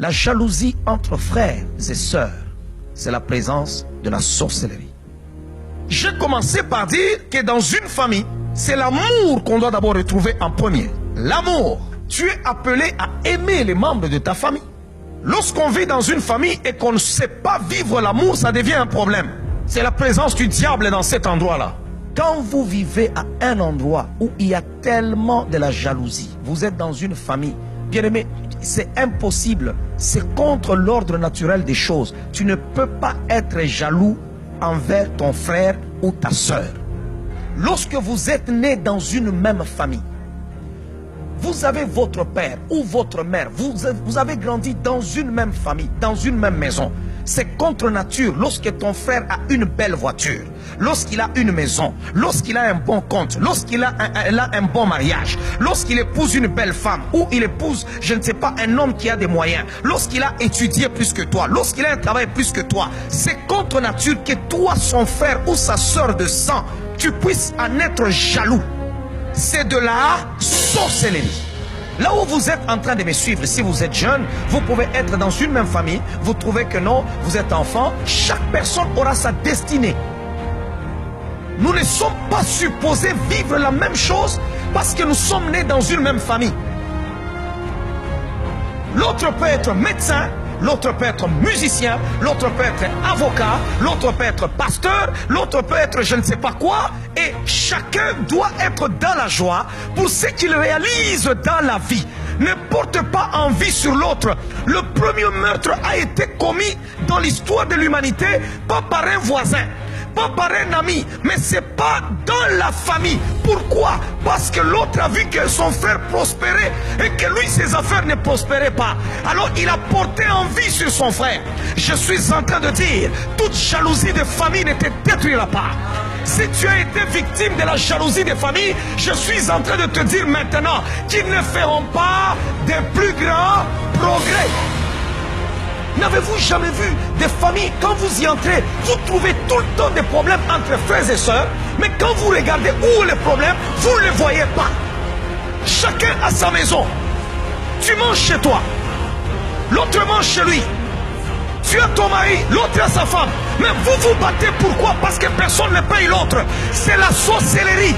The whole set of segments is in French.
La jalousie entre frères et sœurs, c'est la présence de la sorcellerie. J'ai commencé par dire que dans une famille, c'est l'amour qu'on doit d'abord retrouver en premier. L'amour. Tu es appelé à aimer les membres de ta famille. Lorsqu'on vit dans une famille et qu'on ne sait pas vivre l'amour, ça devient un problème. C'est la présence du diable dans cet endroit-là. Quand vous vivez à un endroit où il y a tellement de la jalousie, vous êtes dans une famille, bien aimé, c'est impossible. C'est contre l'ordre naturel des choses. Tu ne peux pas être jaloux envers ton frère ou ta sœur. Lorsque vous êtes né dans une même famille, vous avez votre père ou votre mère, vous avez grandi dans une même famille, dans une même maison. C'est contre nature lorsque ton frère a une belle voiture, lorsqu'il a une maison, lorsqu'il a un bon compte, lorsqu'il a un bon mariage, lorsqu'il épouse une belle femme ou il épouse, je ne sais pas, un homme qui a des moyens, lorsqu'il a étudié plus que toi, lorsqu'il a un travail plus que toi. C'est contre nature que toi, son frère ou sa soeur de sang, tu puisses en être jaloux. C'est de la sorcellerie. Là où vous êtes en train de me suivre, si vous êtes jeune, vous pouvez être dans une même famille, vous trouvez que non, vous êtes enfant, chaque personne aura sa destinée. Nous ne sommes pas supposés vivre la même chose parce que nous sommes nés dans une même famille. L'autre peut être médecin, l'autre peut être musicien, l'autre peut être avocat, l'autre peut être pasteur, l'autre peut être je ne sais pas quoi. Et chacun doit être dans la joie pour ce qu'il réalise dans la vie. Ne porte pas envie sur l'autre. Le premier meurtre a été commis dans l'histoire de l'humanité, pas par un voisin, pas par un ami, mais c'est pas dans la famille. Pourquoi? Parce que l'autre a vu que son frère prospérait et que lui, ses affaires ne prospéraient pas. Alors il a porté envie sur son frère. Je suis en train de dire, toute jalousie de famille ne te détruira pas. Si tu as été victime de la jalousie des familles, je suis en train de te dire maintenant qu'ils ne feront pas de plus grands progrès. N'avez-vous jamais vu des familles, quand vous y entrez, vous trouvez tout le temps des problèmes entre frères et sœurs, mais quand vous regardez où est le problème, vous ne les voyez pas. Chacun a sa maison. Tu manges chez toi, l'autre mange chez lui. Tu as ton mari, l'autre a sa femme. Mais vous vous battez, pourquoi? Parce que personne ne paye l'autre. C'est la sorcellerie.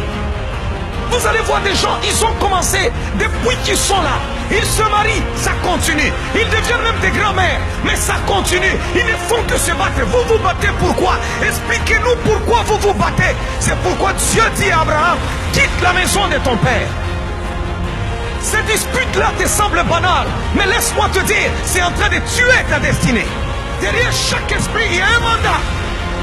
Vous allez voir des gens, ils ont commencé depuis qu'ils sont là. Ils se marient, ça continue. Ils deviennent même des grands-mères, mais ça continue. Ils ne font que se battre. Vous vous battez pourquoi? Expliquez-nous pourquoi vous vous battez. C'est pourquoi Dieu dit à Abraham, quitte la maison de ton père. Ces disputes-là te semblent banales, mais laisse-moi te dire, c'est en train de tuer ta destinée. Derrière chaque esprit, il y a un mandat.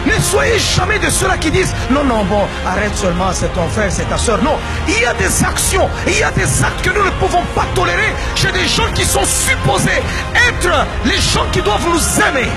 Ne soyez jamais de ceux-là qui disent non, non, bon, arrête seulement, c'est ton frère, c'est ta soeur. Non, il y a des actions, il y a des actes que nous ne pouvons pas tolérer chez des gens qui sont supposés être les gens qui doivent nous aimer.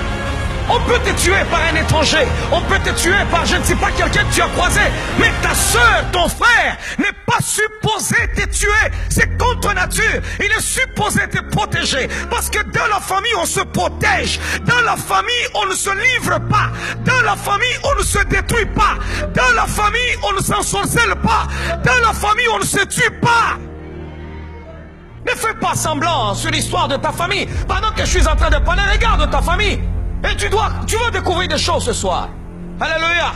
On peut te tuer par un étranger, on peut te tuer par je ne sais pas quelqu'un que tu as croisé, mais ta soeur, ton frère n'est pas supposé te tuer. C'est contre nature. Il est supposé te protéger parce que dans la famille on se protège, dans la famille on ne se livre pas, dans la famille on ne se détruit pas, dans la famille on ne s'ensorcelle pas, dans la famille on ne se tue pas. Ne fais pas semblant sur l'histoire de ta famille. Pendant que je suis en train de parler, regarde ta famille. Et tu vas découvrir des choses ce soir. Alléluia.